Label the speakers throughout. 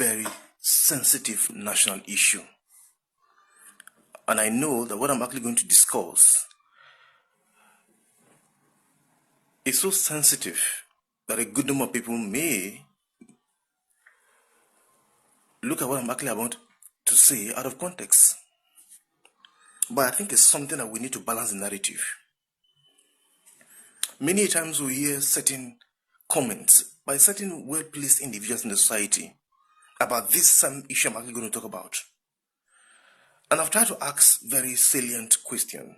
Speaker 1: very sensitive national issue. And I know that what I'm actually going to discuss is so sensitive that a good number of people may look at what I'm actually about to say out of context. But I think it's something that we need to balance the narrative. Many times we hear certain comments by certain well-placed individuals in the society about this same issue I'm actually going to talk about. And I've tried to ask very salient question.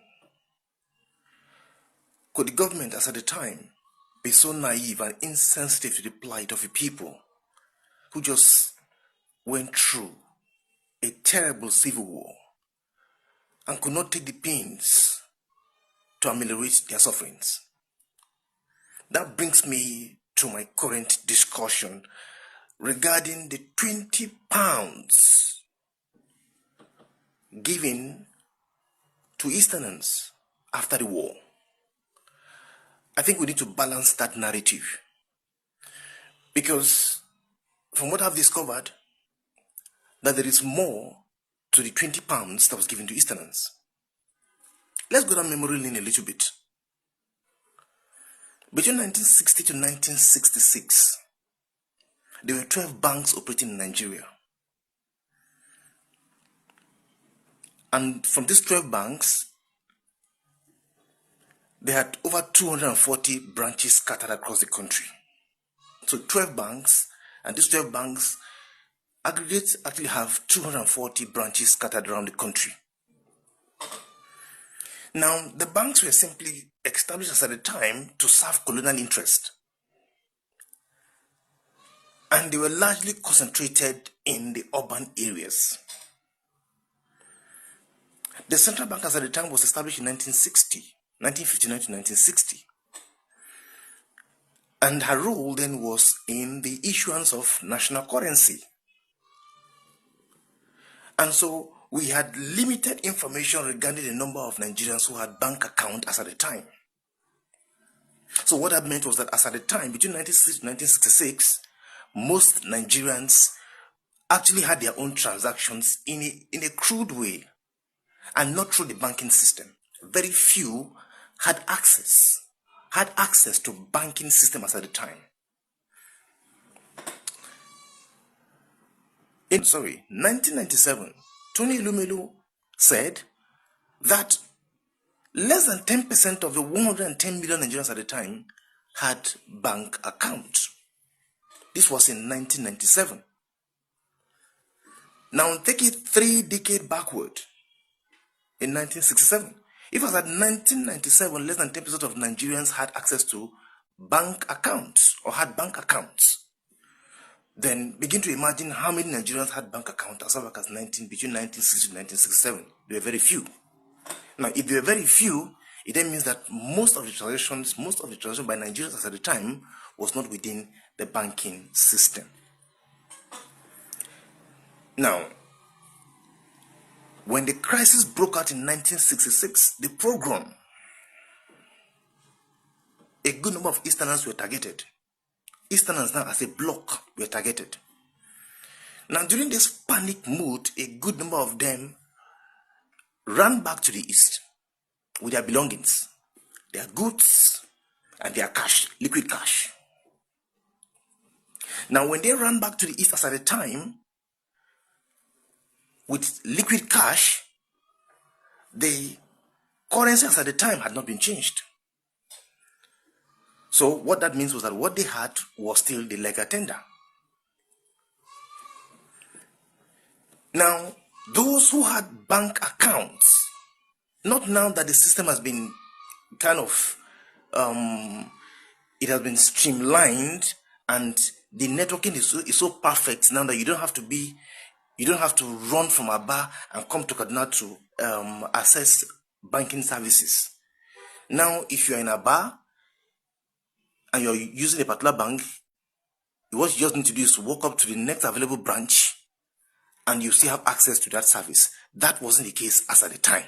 Speaker 1: Could the government, as at the time, be so naive and insensitive to the plight of the people who just went through a terrible civil war and could not take the pains to ameliorate their sufferings? That brings me to my current discussion regarding the £20 given to Easterners after the war. I think we need to balance that narrative, because from what I've discovered, that there is more to the £20 that was given to Easterners. Let's go down memory lane a little bit. Between 1960 to 1966, there were 12 banks operating in Nigeria. And from these 12 banks, they had over 240 branches scattered across the country. So 12 banks, and these 12 banks aggregate actually have 240 branches scattered around the country. Now, the banks were simply established at the time to serve colonial interest. And they were largely concentrated in the urban areas. The central bank at the time was established in 1959 to 1960. And her role then was in the issuance of national currency. And so we had limited information regarding the number of Nigerians who had bank accounts as at the time. So what that meant was that as at the time, between 1960 to 1966, most Nigerians actually had their own transactions in a crude way and not through the banking system. Very few had access to banking system as at the time. In 1997, Tony Lumelu said that less than 10% of the 110 million Nigerians at the time had bank accounts. This was in 1997. Now take it 3 decades backward. In 1967, if as at 1997, less than 10% of Nigerians had access to bank accounts or had bank accounts, then begin to imagine how many Nigerians had bank accounts as far back as between 1960 and 1967. There were very few. Now, if there were very few, it then means that most of the transactions by Nigerians at the time was not within the banking system. Now, when the crisis broke out in 1966, the program, a good number of Easterners were targeted. Easterners now as a block were targeted. Now, during this panic mood, a good number of them ran back to the East with their belongings, their goods, and their cash, liquid cash. Now, when they ran back to the East as at the time, with liquid cash, the currency as at the time had not been changed. So what that means was that what they had was still the legal tender. Now, those who had bank accounts, not now that the system has been kind of, it has been streamlined and the networking is so perfect now that you don't have to run from Aba and come to Kaduna to access banking services. Now, if you're in Aba and you're using a particular bank, what you just need to do is walk up to the next available branch and you still have access to that service. That wasn't the case as at the time.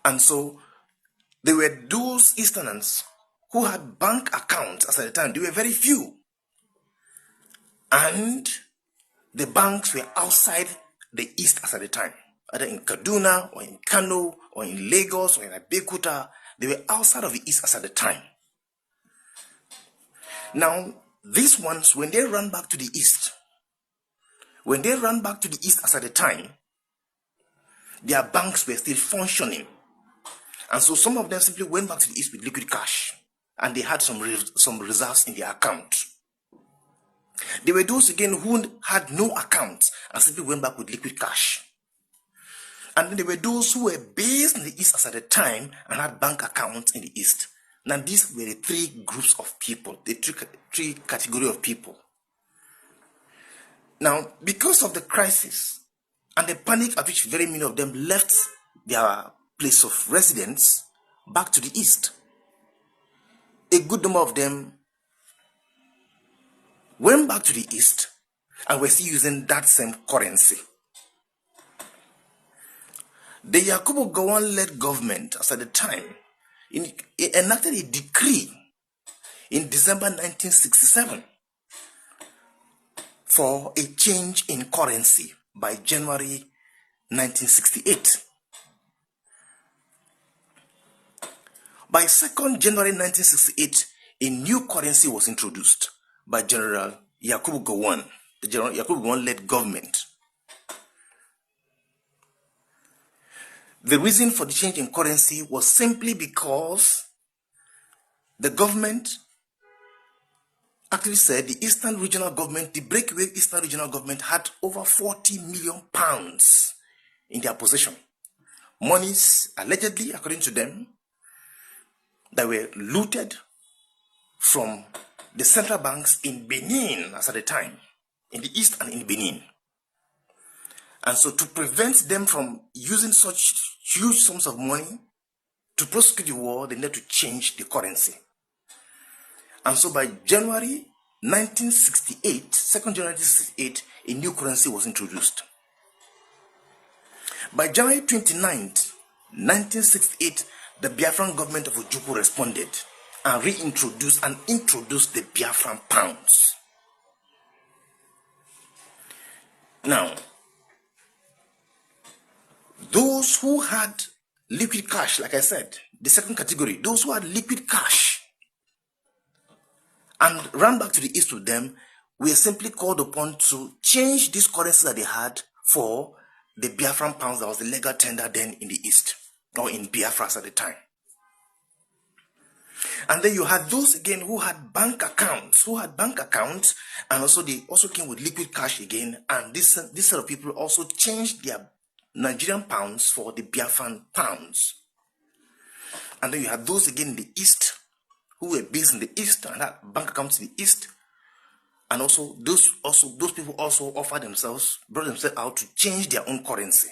Speaker 1: And so there were those Easterners who had bank accounts as at the time. They were very few. And the banks were outside the East as at the time, either in Kaduna or in Kano or in Lagos or in Abeokuta. They were outside of the East as at the time. Now, these ones, when they ran back to the East, as at the time, their banks were still functioning. And so some of them simply went back to the East with liquid cash, and they had some reserves in their account. There were those again who had no account and simply went back with liquid cash. And then there were those who were based in the East as at the time and had bank accounts in the East. Now these were the three groups of people, the three category of people. Now, because of the crisis and the panic at which very many of them left their place of residence back to the East, a good number of them went back to the East and were still using that same currency. The Yakubu Gowon-led government, as at the time, enacted a decree in December 1967 for a change in currency by January 1968. By 2nd January 1968, a new currency was introduced by General Yakubu Gowon, the General Yakubu Gowon-led government. The reason for the change in currency was simply because the government actually said the Eastern Regional Government, the breakaway Eastern Regional Government, had over 40 million pounds in their possession. Monies, allegedly, according to them, that were looted from the central banks in Benin as at the time, in the East and in Benin. And so to prevent them from using such huge sums of money to prosecute the war, they needed to change the currency. And so by January 1968, 2nd January 1968, a new currency was introduced. By January 29th, 1968, the Biafran government of Ojukwu responded and introduced the Biafran pounds. Now, those who had liquid cash, like I said, the second category, those who had liquid cash and ran back to the East with them, were simply called upon to change this currency that they had for the Biafran pounds that was the legal tender then in the East, or in Biafras at the time. And then you had those again who had bank accounts, and also they also came with liquid cash again, and this set of people also changed their Nigerian pounds for the Biafran pounds. And then you had those again in the East who were based in the East and had bank accounts in the East, and also those people also brought themselves out to change their own currency.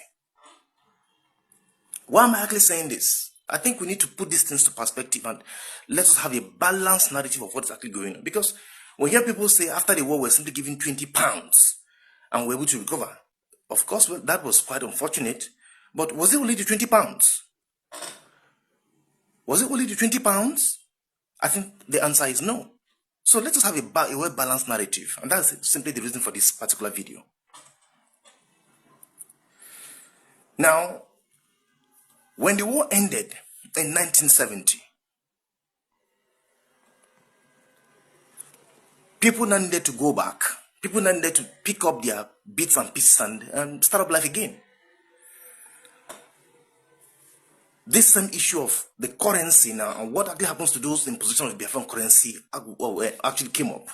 Speaker 1: Why am I actually saying this? I think we need to put these things to perspective and let us have a balanced narrative of what's actually going on. Because we hear people say after the war we're simply given 20 pounds and we're able to recover. Of course, well, that was quite unfortunate. But was it only the 20 pounds? Was it only the 20 pounds? I think the answer is no. So let us have a well-balanced narrative. And that's simply the reason for this particular video. Now, when the war ended in 1970, people now needed to go back. People now needed to pick up their bits and pieces and start up life again. This same issue of the currency now and what actually happens to those in possession of the Biafran currency actually came up.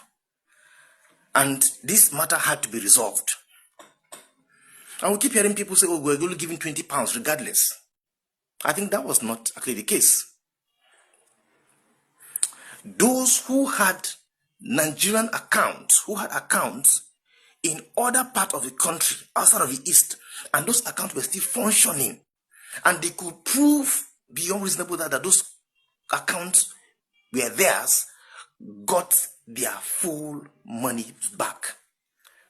Speaker 1: And this matter had to be resolved. And we keep hearing people say, oh, we're only giving 20 pounds regardless. I think that was not actually the case. Those who had Nigerian accounts, who had accounts in other parts of the country, outside of the East, and those accounts were still functioning, and they could prove beyond reasonable doubt that those accounts were theirs, got their full money back.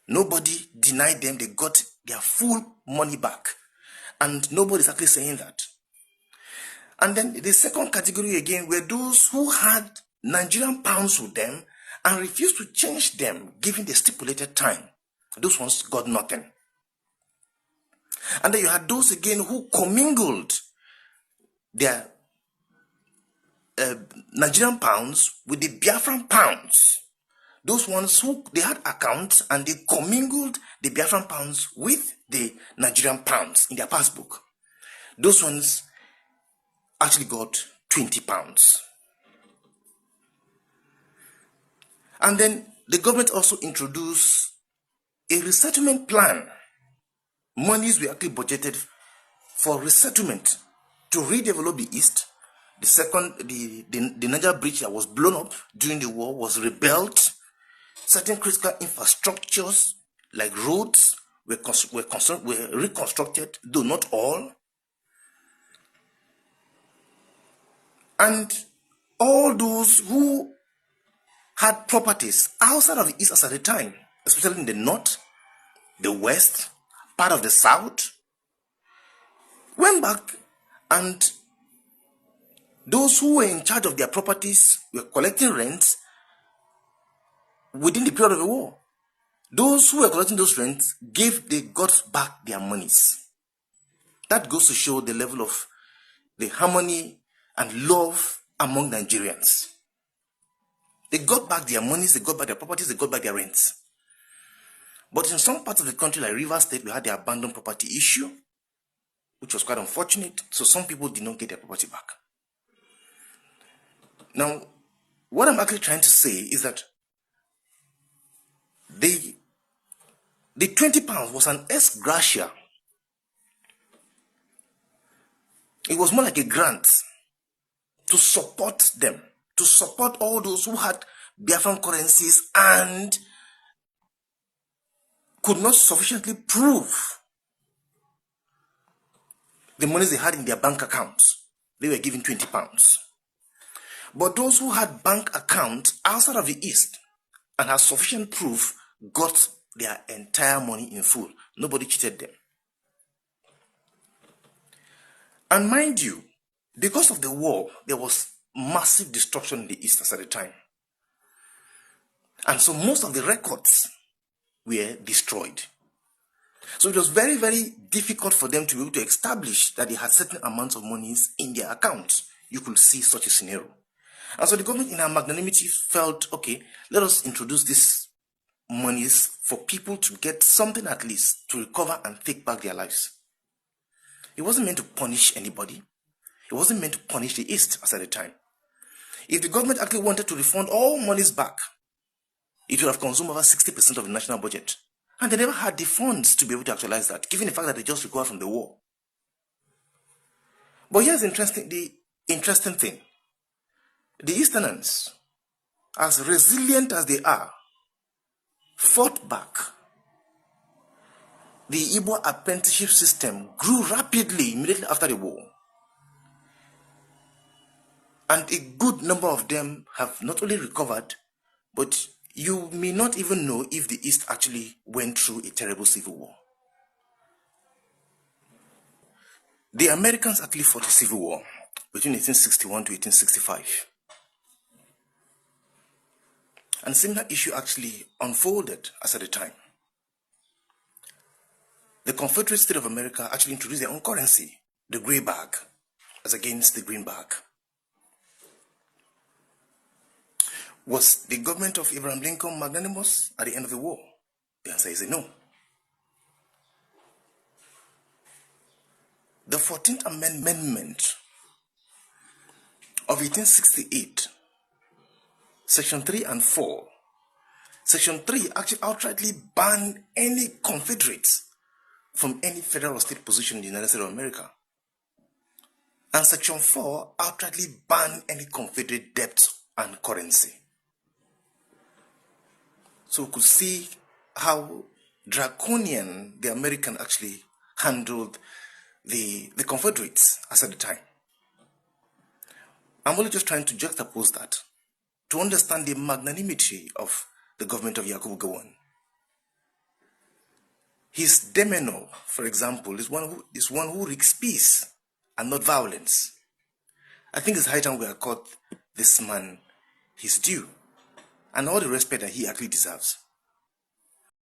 Speaker 1: Nobody denied them, they got their full money back. And nobody's actually saying that. And then the second category again were those who had Nigerian pounds with them and refused to change them given the stipulated time. Those ones got nothing. And then you had those again who commingled their Nigerian pounds with the Biafran pounds. Those ones who they had accounts and they commingled the Biafran pounds with the Nigerian pounds in their passbook. Those ones actually got 20 pounds. And then the government also introduced a resettlement plan. Monies were actually budgeted for resettlement to redevelop the East. The Niger Bridge that was blown up during the war was rebuilt. Certain critical infrastructures like roads were reconstructed, though not all. And all those who had properties outside of the East at the time, especially in the North, the West, part of the South, went back, and those who were in charge of their properties were collecting rents within the period of the war. Those who were collecting those rents they got back their monies. That goes to show the level of the harmony and love among Nigerians. They got back their monies, they got back their properties, they got back their rents. But in some parts of the country, like Rivers State, we had the abandoned property issue, which was quite unfortunate. So some people did not get their property back. Now, what I'm actually trying to say is that the 20 pounds was an ex gratia. It was more like a grant to support them, to support all those who had Biafran currencies and could not sufficiently prove the monies they had in their bank accounts. They were given 20 pounds. But those who had bank accounts outside of the East and had sufficient proof got their entire money in full. Nobody cheated them. And mind you, because of the war, there was massive destruction in the East at the time. And so most of the records were destroyed. So it was very, very difficult for them to be able to establish that they had certain amounts of monies in their accounts. You could see such a scenario. And so the government, in our magnanimity, felt, okay, let us introduce these monies for people to get something at least to recover and take back their lives. It wasn't meant to punish anybody. It wasn't meant to punish the East as at the time. If the government actually wanted to refund all monies back, it would have consumed over 60% of the national budget. And they never had the funds to be able to actualize that, given the fact that they just recovered from the war. But here's the interesting thing. The Easterners, as resilient as they are, fought back. The Igbo apprenticeship system grew rapidly immediately after the war. And a good number of them have not only recovered, but you may not even know if the East actually went through a terrible civil war. The Americans actually fought a civil war between 1861 to 1865. And a similar issue actually unfolded as at the time. The Confederate States of America actually introduced their own currency, the gray bag, as against the green bag. Was the government of Abraham Lincoln magnanimous at the end of the war? The answer is a no. The 14th Amendment of 1868, Section 3 and 4. Section 3 actually outrightly banned any Confederates from any federal or state position in the United States of America. And Section 4 outrightly banned any Confederate debt and currency. So we could see how draconian the American actually handled the Confederates as at the time. I'm only just trying to juxtapose that to understand the magnanimity of the government of Yakubu Gowon. His demeanor, for example, is one who seeks peace and not violence. I think it's high time we accord this man his due. and all the respect that he actually deserves.